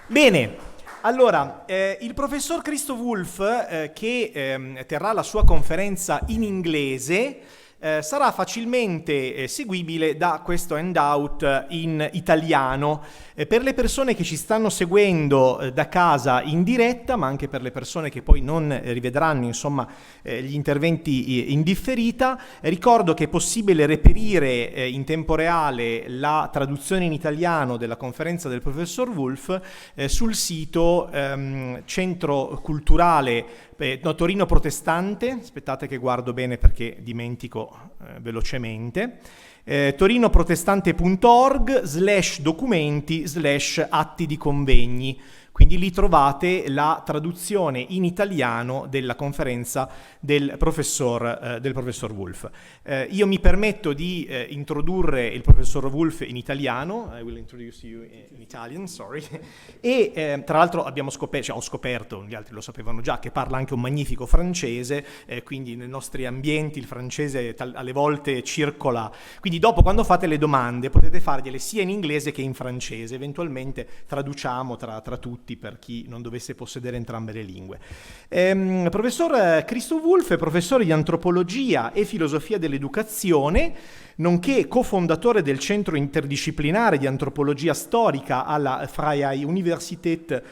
Bene, allora, il professor Christoph Wulf, che terrà la sua conferenza in inglese, sarà facilmente seguibile da questo handout in italiano. Per le persone che ci stanno seguendo da casa in diretta, ma anche per le persone che poi non rivedranno, insomma, gli interventi in differita, ricordo che è possibile reperire in tempo reale la traduzione in italiano della conferenza del professor Wulf sul sito Centro Culturale Torino Protestante, aspettate che guardo bene perché dimentico velocemente, torinoprotestante.org/documenti/atti di convegni. Quindi lì trovate la traduzione in italiano della conferenza del professor Wulf. Io mi permetto di introdurre il professor Wulf in italiano. I will introduce you in Italian, sorry. E tra l'altro ho scoperto, gli altri lo sapevano già, che parla anche un magnifico francese, quindi nei nostri ambienti il francese alle volte circola. Quindi dopo, quando fate le domande, potete fargliele sia in inglese che in francese. Eventualmente traduciamo tra tutti per chi non dovesse possedere entrambe le lingue. Professor Christoph Wulf è professore di antropologia e filosofia dell'educazione, nonché cofondatore del Centro Interdisciplinare di Antropologia Storica alla Freie Universität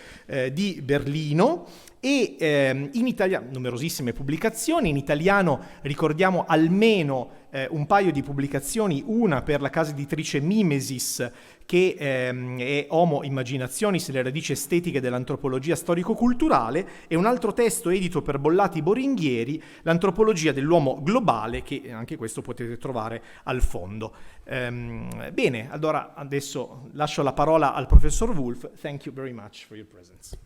di Berlino, e in italiano numerosissime pubblicazioni. In italiano ricordiamo almeno un paio di pubblicazioni, una per la casa editrice Mimesis, che è Homo Imaginationis, le radici estetiche dell'antropologia storico-culturale, e un altro testo edito per Bollati Boringhieri, l'antropologia dell'uomo globale, che anche questo potete trovare al fondo. Bene, allora adesso lascio la parola al professor Wulf. Thank you very much for your presence.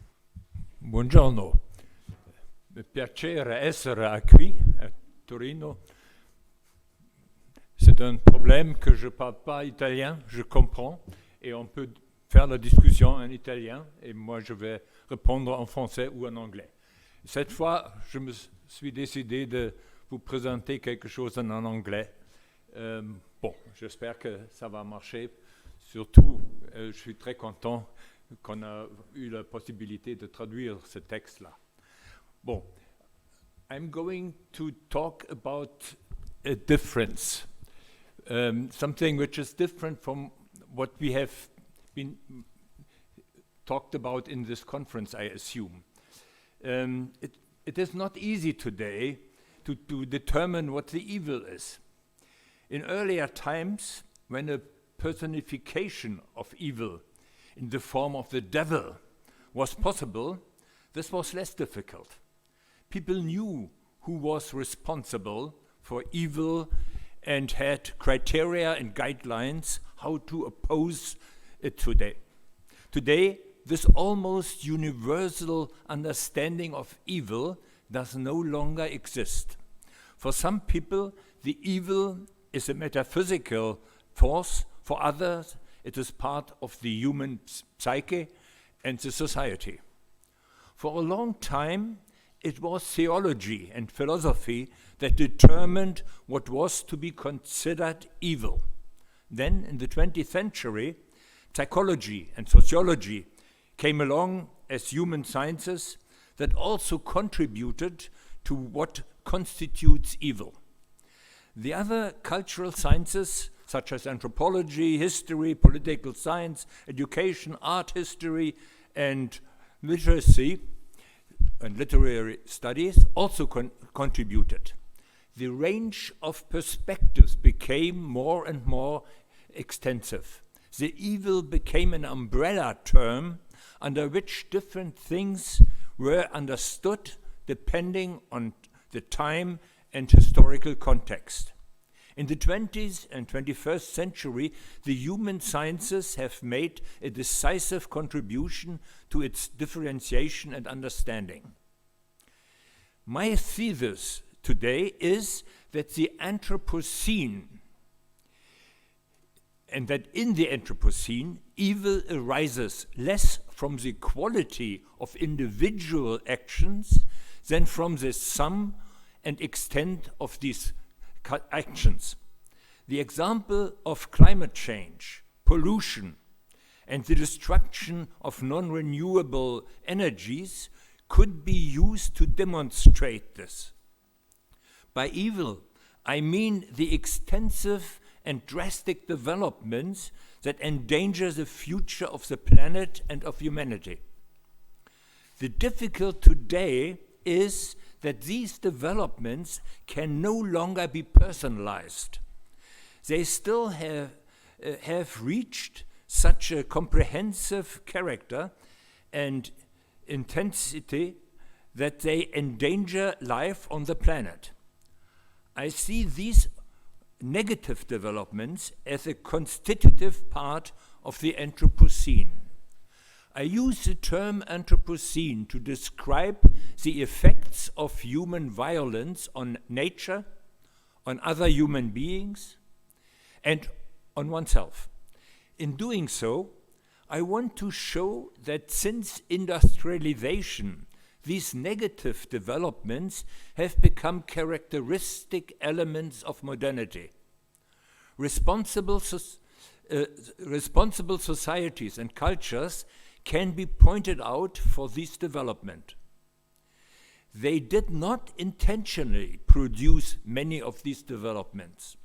Buongiorno, è piacere essere qui a Torino. C'est un problème que je ne parle pas italien, je comprends, et on peut faire la discussion en italien, et moi je vais répondre en français ou en anglais. Cette fois, je me suis décidé de vous présenter quelque chose en anglais. Bon, j'espère que ça va marcher. Surtout, je suis très content qu'on a eu la possibilité de traduire ce texte-là. Bon, I'm going to talk about a difference. Something which is different from what we have been talked about in this conference, I assume. It is not easy today to determine what the evil is. In earlier times, when a personification of evil in the form of the devil was possible, this was less difficult. People knew who was responsible for evil and had criteria and guidelines how to oppose it today. Today, this almost universal understanding of evil does no longer exist. For some people, the evil is a metaphysical force. For others, it is part of the human psyche and the society. For a long time, it was theology and philosophy that determined what was to be considered evil. Then, in the 20th century, psychology and sociology came along as human sciences that also contributed to what constitutes evil. The other cultural sciences, such as anthropology, history, political science, education, art history, and literacy, and literary studies, also contributed. The range of perspectives became more and more extensive. The evil became an umbrella term under which different things were understood depending on the time and historical context. In the 20th and 21st century, the human sciences have made a decisive contribution to its differentiation and understanding. My thesis today is that the Anthropocene, and that in the Anthropocene, evil arises less from the quality of individual actions than from the sum and extent of these actions. The example of climate change, pollution, and the destruction of non-renewable energies could be used to demonstrate this. By evil, I mean the extensive and drastic developments that endanger the future of the planet and of humanity. The difficult today is that these developments can no longer be personalized. They still have reached such a comprehensive character and intensity that they endanger life on the planet. I see these negative developments as a constitutive part of the Anthropocene. I use the term Anthropocene to describe the effects of human violence on nature, on other human beings, and on oneself. In doing so, I want to show that since industrialization, these negative developments have become characteristic elements of modernity. Responsible societies and cultures can be pointed out for this development. They did not intentionally produce many of these developments.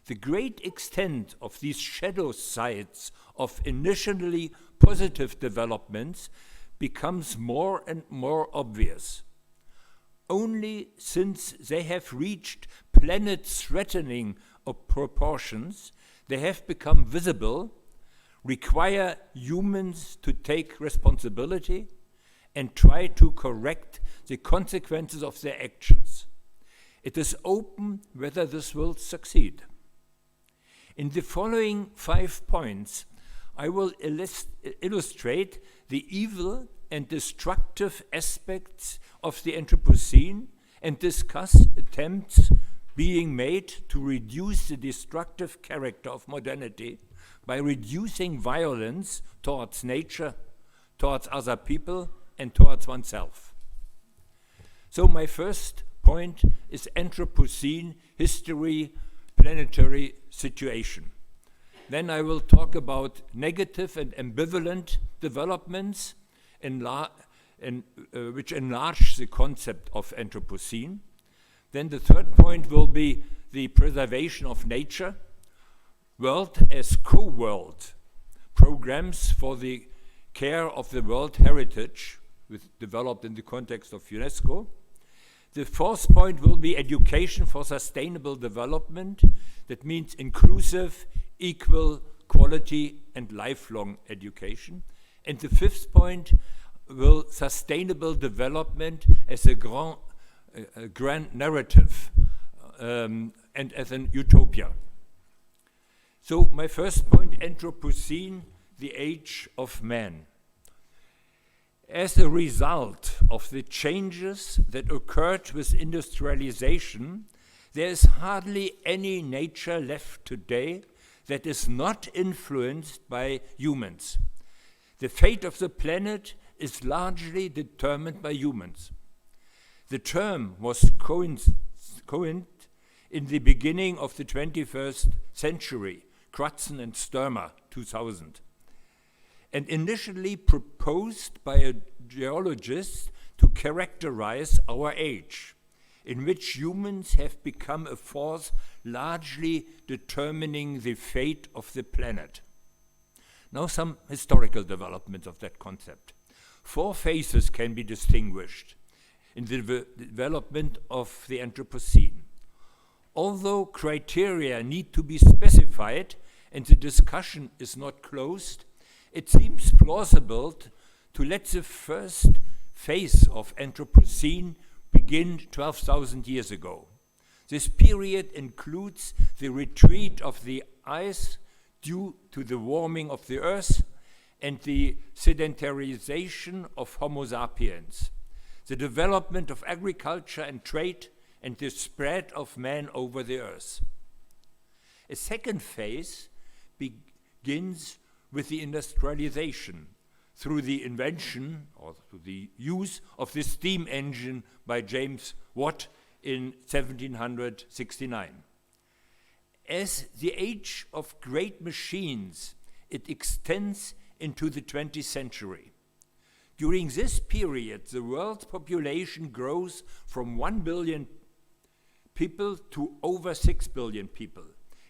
The great extent of these shadow sides of initially positive developments becomes more and more obvious. Only since they have reached planet-threatening proportions, they have become visible, require humans to take responsibility, and try to correct the consequences of their actions. It is open whether this will succeed. In the following 5 points, I will illustrate the evil and destructive aspects of the Anthropocene and discuss attempts being made to reduce the destructive character of modernity by reducing violence towards nature, towards other people, and towards oneself. So my first point is Anthropocene history, planetary situation. Then I will talk about negative and ambivalent developments which enlarge the concept of Anthropocene. Then the third point will be the preservation of nature, world as co-world, programs for the care of the world heritage, developed in the context of UNESCO. The fourth point will be education for sustainable development. That means inclusive, equal, quality, and lifelong education. And the fifth point will sustainable development as a grand narrative and as an utopia. So my first point, Anthropocene, the age of man. As a result of the changes that occurred with industrialization, there is hardly any nature left today that is not influenced by humans. The fate of the planet is largely determined by humans. The term was coined in the beginning of the 21st century, Crutzen and Sturmer, 2000. And initially proposed by a geologist to characterize our age, in which humans have become a force largely determining the fate of the planet. Now some historical developments of that concept. 4 phases can be distinguished in the development of the Anthropocene. Although criteria need to be specified and the discussion is not closed, it seems plausible to let the first phase of Anthropocene begin 12,000 years ago. This period includes the retreat of the ice due to the warming of the earth and the sedentarization of Homo sapiens, the development of agriculture and trade, and the spread of man over the earth. A second phase begins with the industrialization through the invention or through the use of the steam engine by James Watt in 1769. As the age of great machines, it extends into the 20th century. During this period, the world's population grows from 1 billion people to over 6 billion people,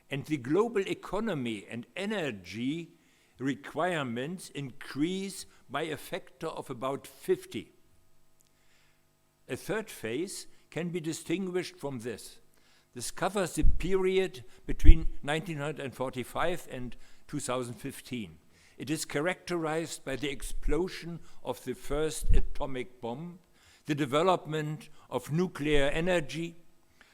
and the global economy and energy requirements increase by a factor of about 50. A third phase can be distinguished from this. This covers the period between 1945 and 2015. It is characterized by the explosion of the first atomic bomb, the development of nuclear energy,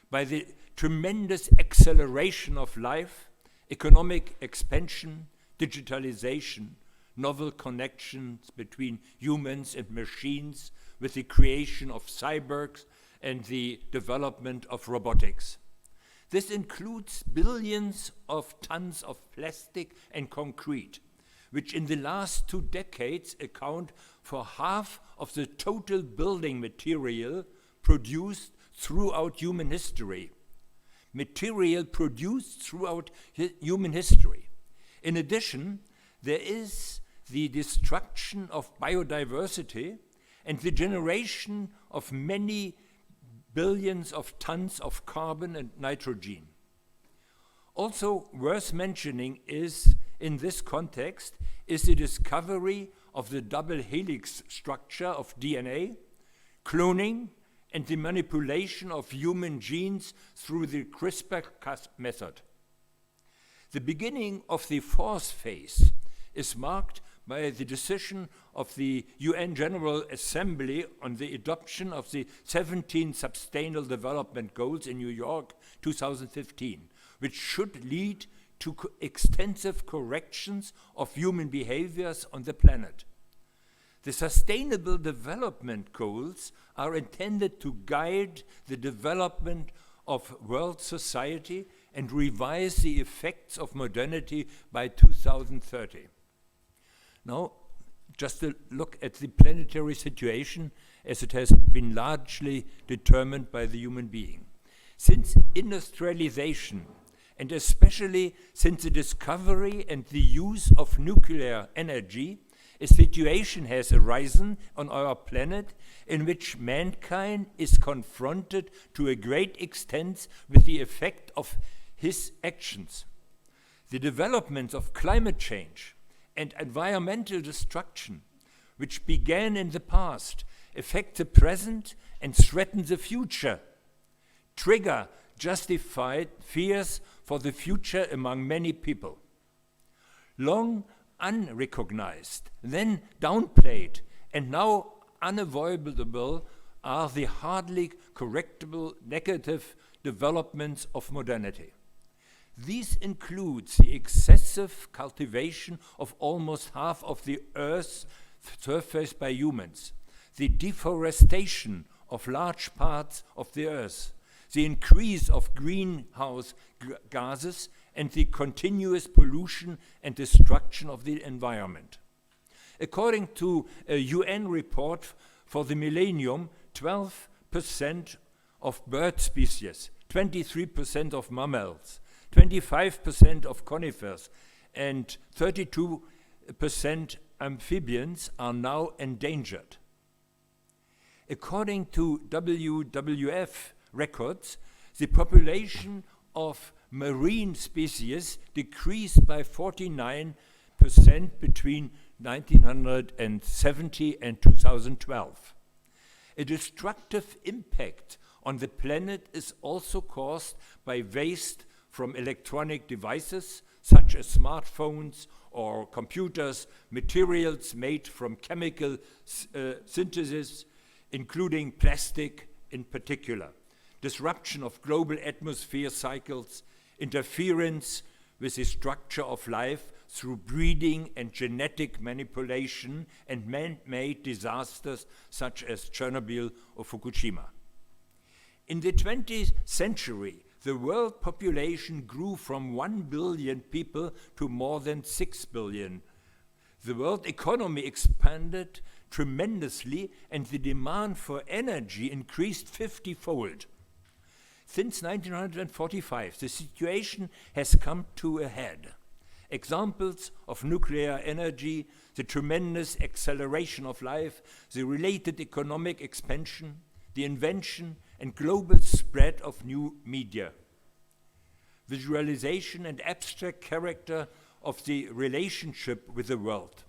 by the tremendous acceleration of life, economic expansion, digitalization, novel connections between humans and machines, with the creation of cyborgs and the development of robotics. This includes billions of tons of plastic and concrete, which in the last 2 decades account for half of the total building material produced throughout human history. Material produced throughout human history. In addition, there is the destruction of biodiversity and the generation of many billions of tons of carbon and nitrogen. Also worth mentioning is, in this context, is the discovery of the double helix structure of DNA, cloning, and the manipulation of human genes through the CRISPR-Cas method. The beginning of the fourth phase is marked by the decision of the UN General Assembly on the adoption of the 17 Sustainable Development Goals in New York 2015, which should lead to extensive corrections of human behaviors on the planet. The Sustainable Development Goals are intended to guide the development of world society and revise the effects of modernity by 2030. Now, just a look at the planetary situation as it has been largely determined by the human being. Since industrialization, and especially since the discovery and the use of nuclear energy, a situation has arisen on our planet in which mankind is confronted to a great extent with the effect of his actions. The developments of climate change and environmental destruction, which began in the past, affect the present and threaten the future, trigger justified fears for the future among many people. Long unrecognized, then downplayed, and now unavoidable are the hardly correctable negative developments of modernity. These include the excessive cultivation of almost half of the Earth's surface by humans, the deforestation of large parts of the Earth, the increase of greenhouse gases, and the continuous pollution and destruction of the environment. According to a UN report for the millennium, 12% of bird species, 23% of mammals, 25% of conifers, and 32% amphibians are now endangered. According to WWF records, the population of marine species decreased by 49% between 1970 and 2012. A destructive impact on the planet is also caused by waste from electronic devices such as smartphones or computers, materials made from chemical synthesis, including plastic in particular, disruption of global atmosphere cycles, interference with the structure of life through breeding and genetic manipulation, and man-made disasters such as Chernobyl or Fukushima. In the 20th century, the world population grew from 1 billion people to more than 6 billion. The world economy expanded tremendously, and the demand for energy increased 50-fold. Since 1945, the situation has come to a head. examples of nuclear energy, the tremendous acceleration of life, the related economic expansion, the invention and global spread of new media, visualization and abstract character of the relationship with the world,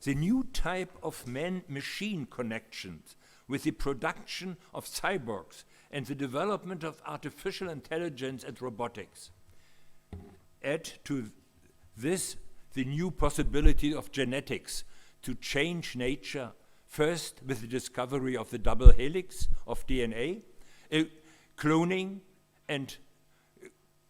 the new type of man-machine connections with the production of cyborgs and the development of artificial intelligence and robotics. Add to this the new possibility of genetics to change nature, first with the discovery of the double helix of DNA, cloning and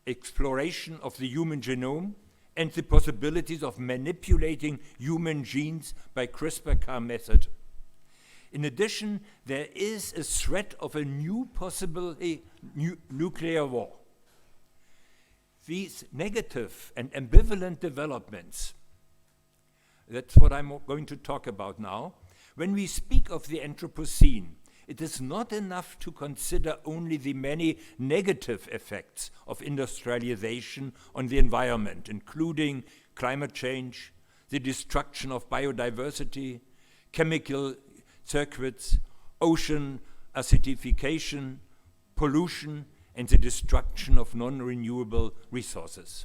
exploration of the human genome, and the possibilities of manipulating human genes by CRISPR-Cas method. In addition, there is a threat of a new possibility nuclear war. These negative and ambivalent developments, that's what I'm going to talk about now. When we speak of the Anthropocene, it is not enough to consider only the many negative effects of industrialization on the environment, including climate change, the destruction of biodiversity, chemical circuits, ocean acidification, pollution, and the destruction of non-renewable resources.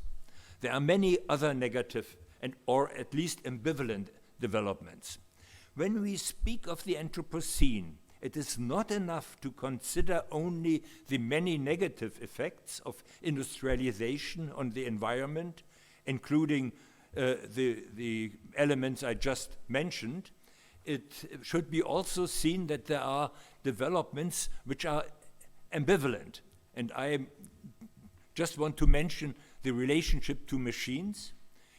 There are many other negative and or at least ambivalent developments. When we speak of the Anthropocene, it is not enough to consider only the many negative effects of industrialization on the environment, including the elements I just mentioned. It should be also seen that there are developments which are ambivalent. And I just want to mention the relationship to machines.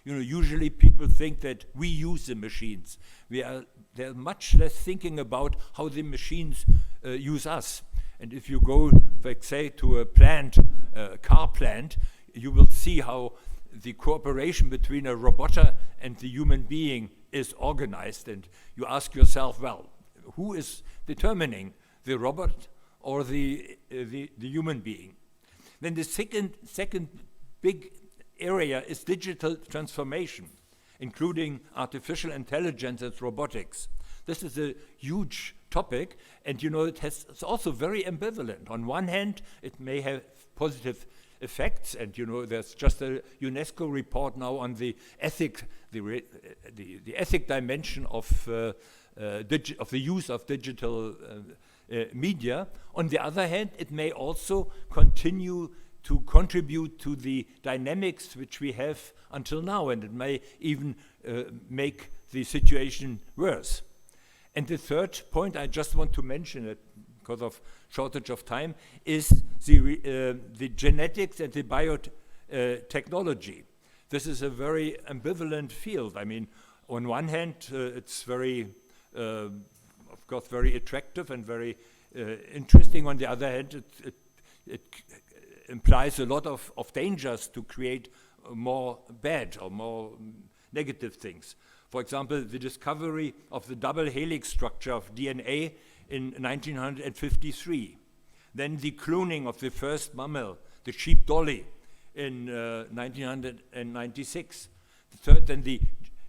Usually people think that we use the machines. They're much less thinking about how the machines use us. And if you go, like say, to a plant, a car plant, you will see how the cooperation between a robot and the human being is organized. And you ask yourself, well, who is determining, the robot or the human being? Then the second big area is digital transformation, including artificial intelligence and robotics. This is a huge topic, and it's also very ambivalent. On one hand, it may have positive effects, and there's just a UNESCO report now on the ethic dimension of the use of digital media. On the other hand, it may also continue to contribute to the dynamics which we have until now, and it may even make the situation worse. And the third point, I just want to mention it because of shortage of time, is the genetics and the biotechnology. This is a very ambivalent field. I mean, on one hand, it's very, of course, very attractive and very interesting. On the other hand, it implies a lot of dangers to create more bad or more negative things. For example, the discovery of the double helix structure of DNA in 1953. Then the cloning of the first mammal, the sheep dolly, in 1996. The third, then the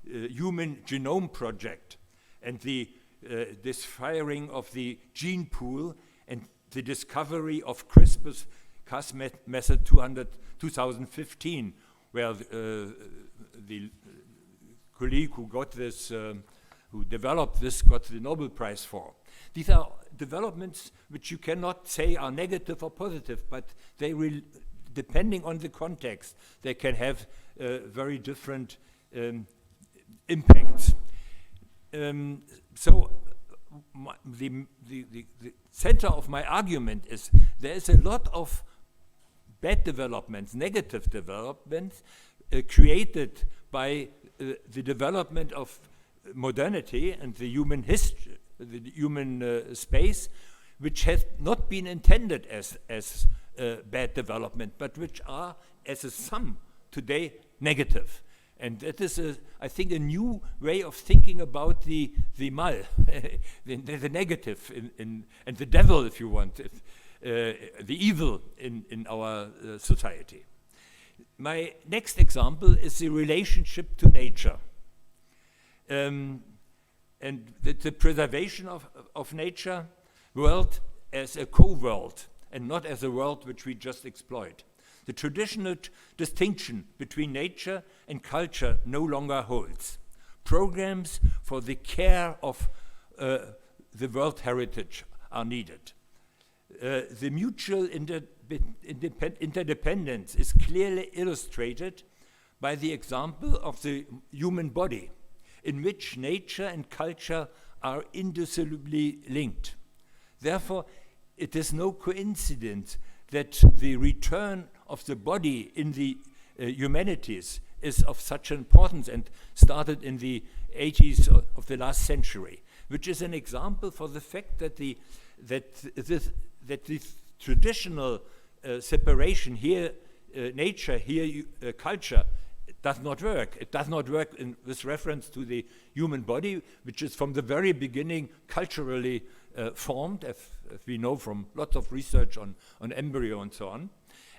Human Genome Project, and this firing of the gene pool, and the discovery of CRISPR-Cas method 2015, where the colleague who got this, who developed this, got the Nobel Prize for. These are developments which you cannot say are negative or positive, but they will, depending on the context, they can have very different impacts. So the center of my argument is there is a lot of bad developments, negative developments created by the development of modernity and the human history, the human space, which has not been intended as bad development, but which are, as a sum, today negative. And that is, I think, a new way of thinking about the mal, the negative, and the devil, if you want, the evil in our society. My next example is the relationship to nature. And the preservation of nature world as a co-world and not as a world which we just exploit. The traditional distinction between nature and culture no longer holds. Programs for the care of the world heritage are needed. The mutual interdependence is clearly illustrated by the example of the human body, in which nature and culture are indissolubly linked. Therefore, it is no coincidence that the return of the body in the humanities is of such importance and started in the 80s of the last century, which is an example for the fact that the traditional separation here, nature, here culture, does not work. It does not work with reference to the human body, which is from the very beginning culturally formed, as we know from lots of research on embryo and so on.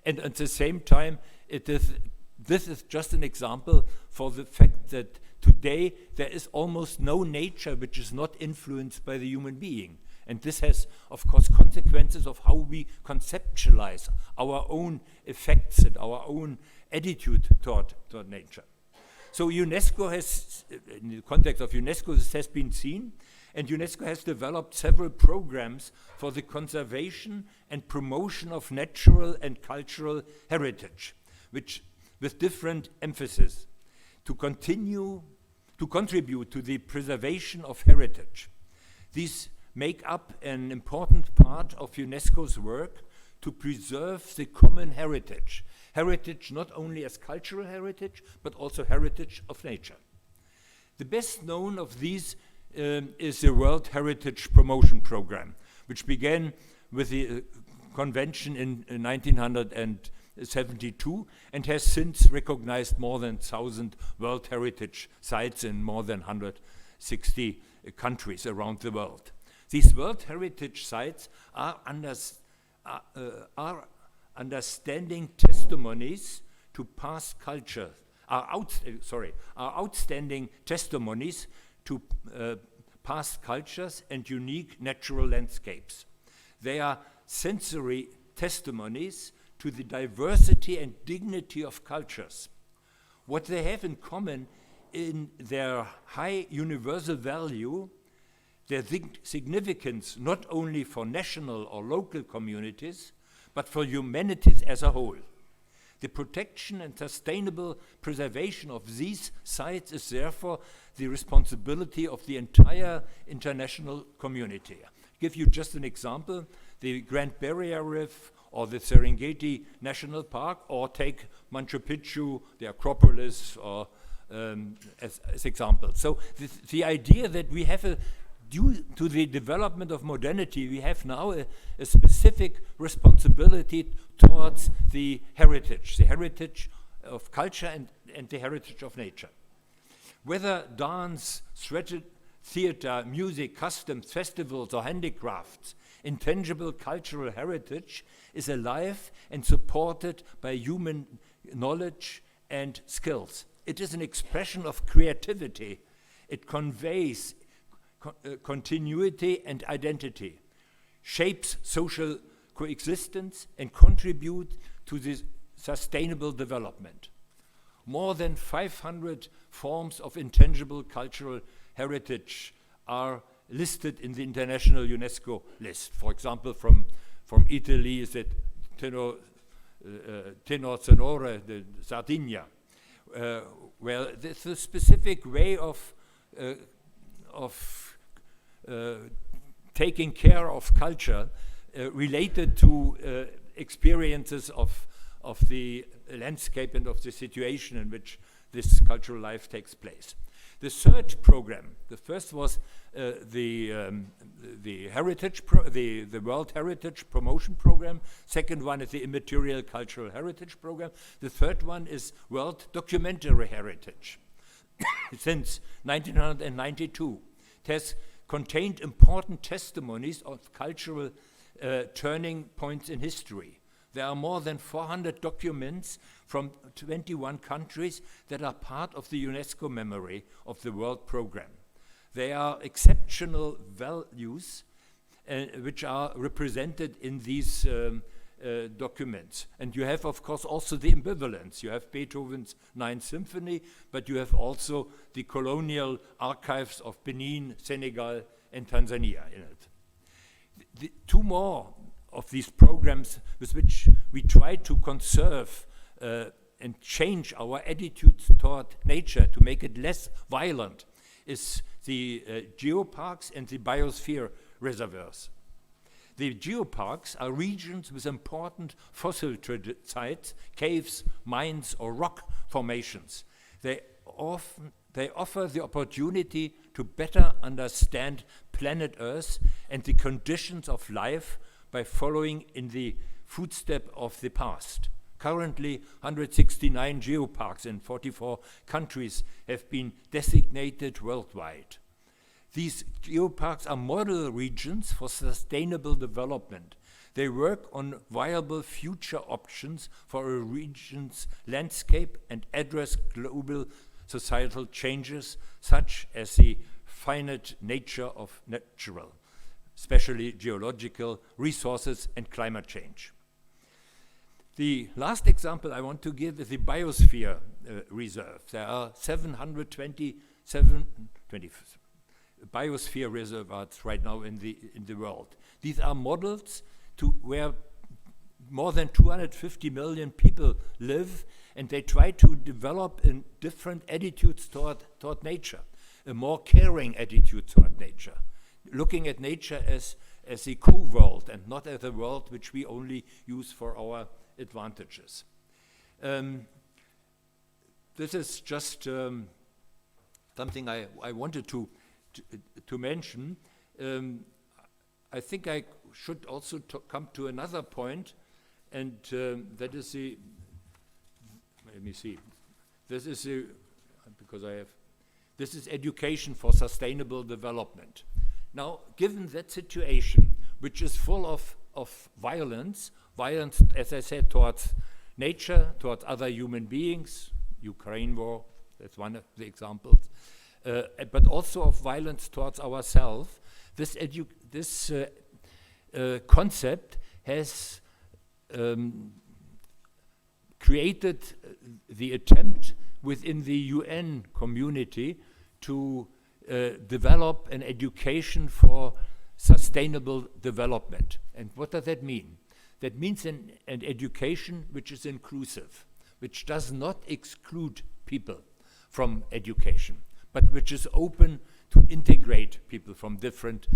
And at the same time, this is just an example for the fact that today there is almost no nature which is not influenced by the human being. And this has, of course, consequences of how we conceptualize our own effects and our own attitude toward nature. So UNESCO has, in the context of UNESCO, this has been seen, and UNESCO has developed several programs for the conservation and promotion of natural and cultural heritage, which with different emphasis, to contribute to the preservation of heritage. These make up an important part of UNESCO's work to preserve the common heritage. Heritage not only as cultural heritage, but also heritage of nature. The best known of these is the World Heritage Promotion Program, which began with the convention in 1972 and has since recognized more than 1,000 World Heritage sites in more than 160 countries around the world. These World Heritage sites are understanding testimonies to past culture, are outstanding testimonies to past cultures and unique natural landscapes. They are sensory testimonies to the diversity and dignity of cultures. What they have in common in their high universal value, their significance not only for national or local communities, but for humanities as a whole. The protection and sustainable preservation of these sites is therefore the responsibility of the entire international community. I'll give you just an example, the Great Barrier Reef or the Serengeti National Park, or take Machu Picchu, the Acropolis, or as examples. So the idea that we have due to the development of modernity, we have now a specific responsibility towards the heritage of culture and the heritage of nature. Whether dance, theater, music, customs, festivals, or handicrafts, intangible cultural heritage is alive and supported by human knowledge and skills. It is an expression of creativity. It conveys continuity and identity, shapes social coexistence, and contribute to the sustainable development. More than 500 forms of intangible cultural heritage are listed in the international UNESCO list. For example, from Italy is it tenor sonore, the Sardinia, where there's a specific way of taking care of culture related to experiences of the landscape and of the situation in which this cultural life takes place. The third program, the first was the World Heritage Promotion Program. Second one is the Immaterial Cultural Heritage Program. The third one is World Documentary Heritage. Since 1992, it has contained important testimonies of cultural turning points in history. There are more than 400 documents from 21 countries that are part of the UNESCO memory of the World Program. They are exceptional values which are represented in these documents. And you have, of course, also the ambivalence. You have Beethoven's Ninth Symphony, but you have also the colonial archives of Benin, Senegal, and Tanzania in it. The two more of these programs with which we try to conserve and change our attitudes toward nature to make it less violent is the geoparks and the biosphere reservoirs. The geoparks are regions with important fossil sites, caves, mines, or rock formations. They offer the opportunity to better understand planet Earth and the conditions of life by following in the footsteps of the past. Currently, 169 geoparks in 44 countries have been designated worldwide. These geoparks are model regions for sustainable development. They work on viable future options for a region's landscape and address global societal changes, such as the finite nature of natural, especially geological resources and climate change. The last example I want to give is the biosphere reserve. There are 727 biosphere reservoirs right now in the world. These are models to where more than 250 million people live, and they try to develop in different attitudes toward nature, a more caring attitude toward nature, looking at nature as a co-world and not as a world which we only use for our advantages. This is just something I wanted to mention. I think I should also come to another point, and that is the, let me see, this is the, because I have, this is education for sustainable development. Now, given that situation, which is full of violence, as I said, towards nature, towards other human beings, Ukraine war, that's one of the examples, but also of violence towards ourselves, this concept has created the attempt within the UN community to develop an education for sustainable development. And what does that mean? That means an education which is inclusive, which does not exclude people from education, but which is open to integrate people from different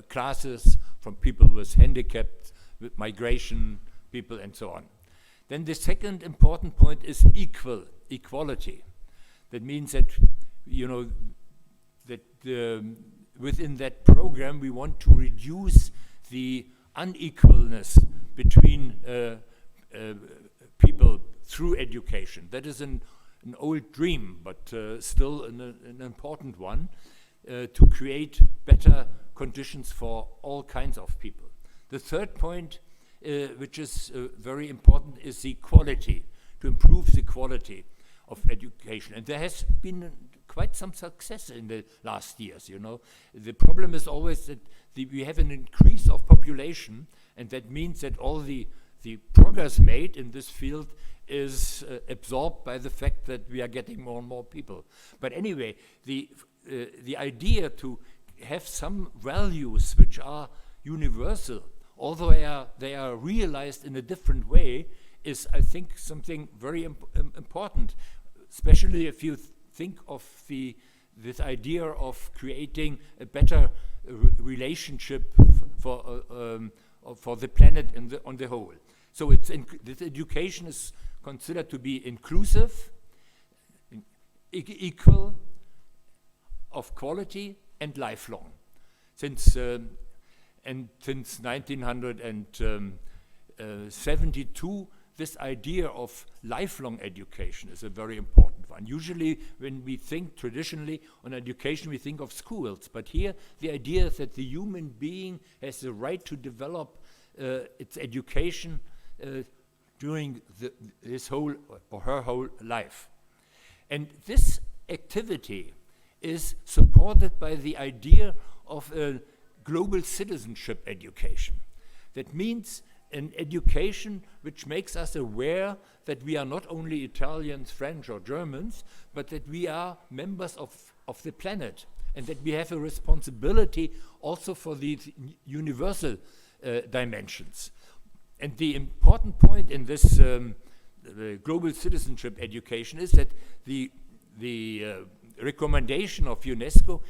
classes, from people with handicaps, with migration, people, and so on. Then the second important point is equality. That means that, you know, that within that program we want to reduce the unequalness between people through education. That is an old dream, but still an important one, to create better conditions for all kinds of people. The third point, which is very important, is the quality, to improve the quality of education. And there has been quite some success in the last years, you know. The problem is always that we have an increase of population, and that means that all the progress made in this field is absorbed by the fact that we are getting more and more people. But anyway, the idea to have some values which are universal, although they are realized in a different way, is, I think, something very important, especially if you think of this idea of creating a better relationship for the planet on the whole. So this education is considered to be inclusive, equal, of quality, and lifelong. Since 1972, this idea of lifelong education is a very important one. Usually when we think traditionally on education, we think of schools. But here the idea is that the human being has the right to develop its education during his whole or her whole life. And this activity is supported by the idea of a global citizenship education. That means an education which makes us aware that we are not only Italians, French, or Germans, but that we are members of the planet, and that we have a responsibility also for these universal dimensions. And the important point in this global citizenship education is that the recommendation of UNESCO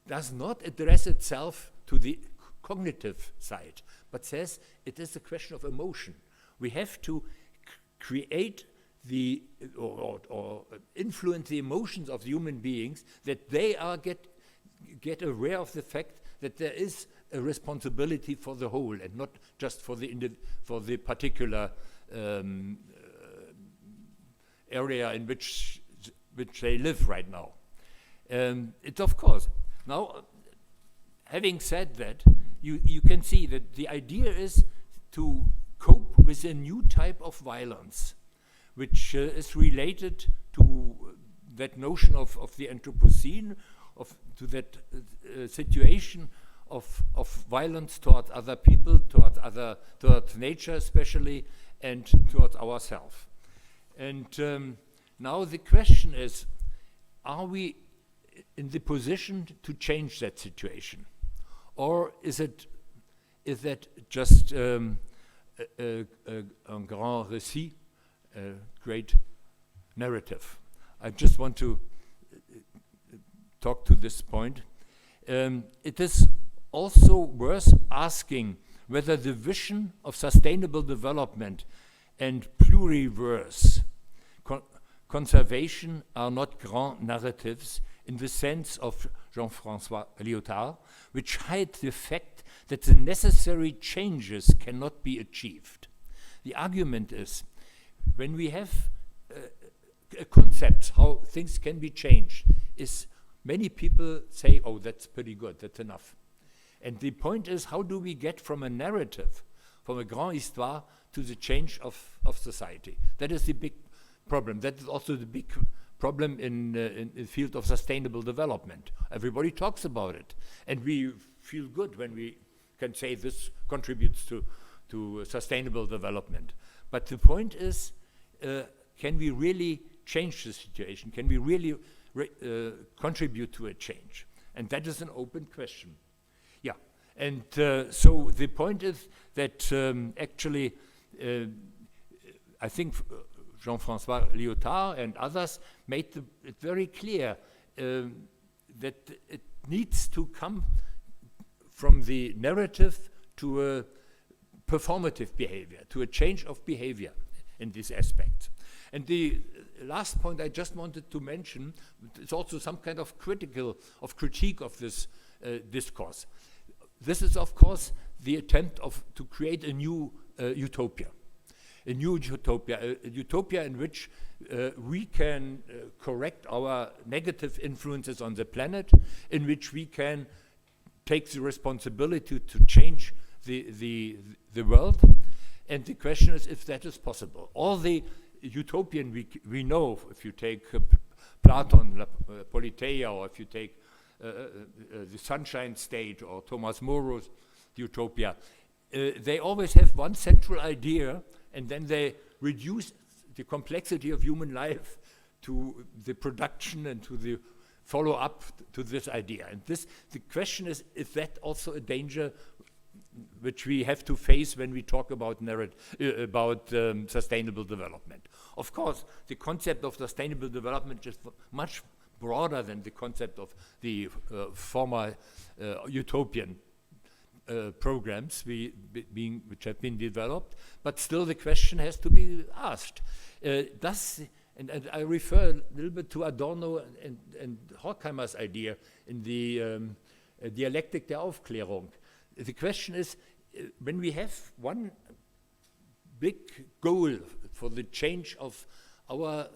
does not address itself to the cognitive side, but says it is a question of emotion. We have to create or influence the emotions of human beings, that they are get aware of the fact that there is a responsibility for the whole and not just for the particular area in which they live right now. It's of course now. Having said that, you can see that the idea is to cope with a new type of violence, which is related to that notion of the anthropocene, to that situation of violence towards other people, towards nature especially, and towards ourselves. And now the question is, are we in the position to change that situation? Or is that just un grand récit, a great narrative? I just want to talk to this point. It is also worth asking whether the vision of sustainable development and pluriverse conservation are not grand narratives in the sense of Jean-François Lyotard, which hide the fact that the necessary changes cannot be achieved. The argument is, when we have a concept how things can be changed, is many people say, oh, that's pretty good, that's enough. And the point is, how do we get from a narrative, from a grand histoire, to the change of society? That is the big problem. That is also the big problem in the field of sustainable development. Everybody talks about it, and we feel good when we can say this contributes to sustainable development. But the point is, can we really change the situation? Can we really contribute to a change? And that is an open question. Yeah, and so the point is that actually, I think Jean-François Lyotard and others made it very clear that it needs to come from the narrative to a performative behavior, to a change of behavior in this aspect. And the last point I just wanted to mention is also some kind of critique of this discourse. This is, of course, the attempt to create a new utopia. A new utopia, a utopia in which we can correct our negative influences on the planet, in which we can take the responsibility to change the world. And the question is if that is possible. All the utopian we know, if you take Platon, Politeia, or if you take the Sunshine State or Thomas Moreau's Utopia, they always have one central idea, and then they reduce the complexity of human life to the production and to the follow-up to this idea. And the question is that also a danger which we have to face when we talk about sustainable development? Of course, the concept of sustainable development is much broader than the concept of the former utopian programs which have been developed, but still the question has to be asked. And I refer a little bit to Adorno and Horkheimer's idea in the Dialektik der Aufklärung. The question is, when we have one big goal for the change of our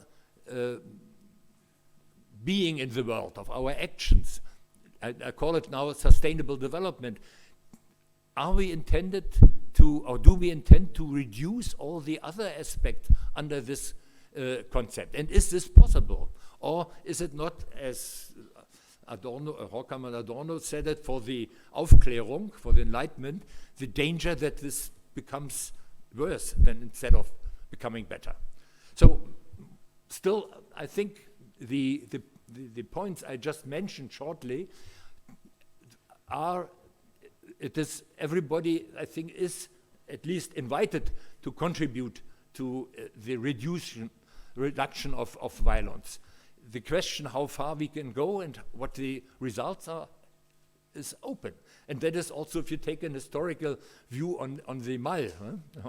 being in the world, of our actions, I call it now sustainable development. are we intended to, or do we intend to reduce all the other aspects under this concept? And is this possible? Or is it not, as Adorno, Horkheimer Adorno said it, for the Aufklärung, for the Enlightenment, the danger that this becomes worse than instead of becoming better? So still, I think the points I just mentioned shortly are, it is everybody, I think, is at least invited to contribute to the reduction of violence. The question how far we can go and what the results are is open. And that is also, if you take an historical view on the mal,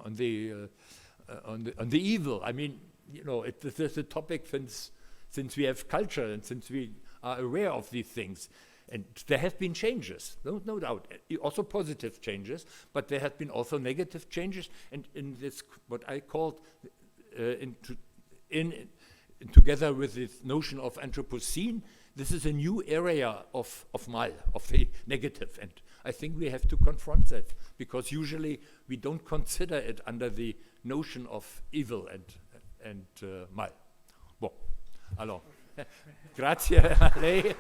on the evil. I mean, you know, this is a topic since we have culture and since we are aware of these things. And there have been changes, no doubt, also positive changes, but there have been also negative changes. And in this, what I called, together with this notion of anthropocene, this is a new area of mal, of the negative. And I think we have to confront that, because usually we don't consider it under the notion of evil and mal. Bon, alors, grazie a lei.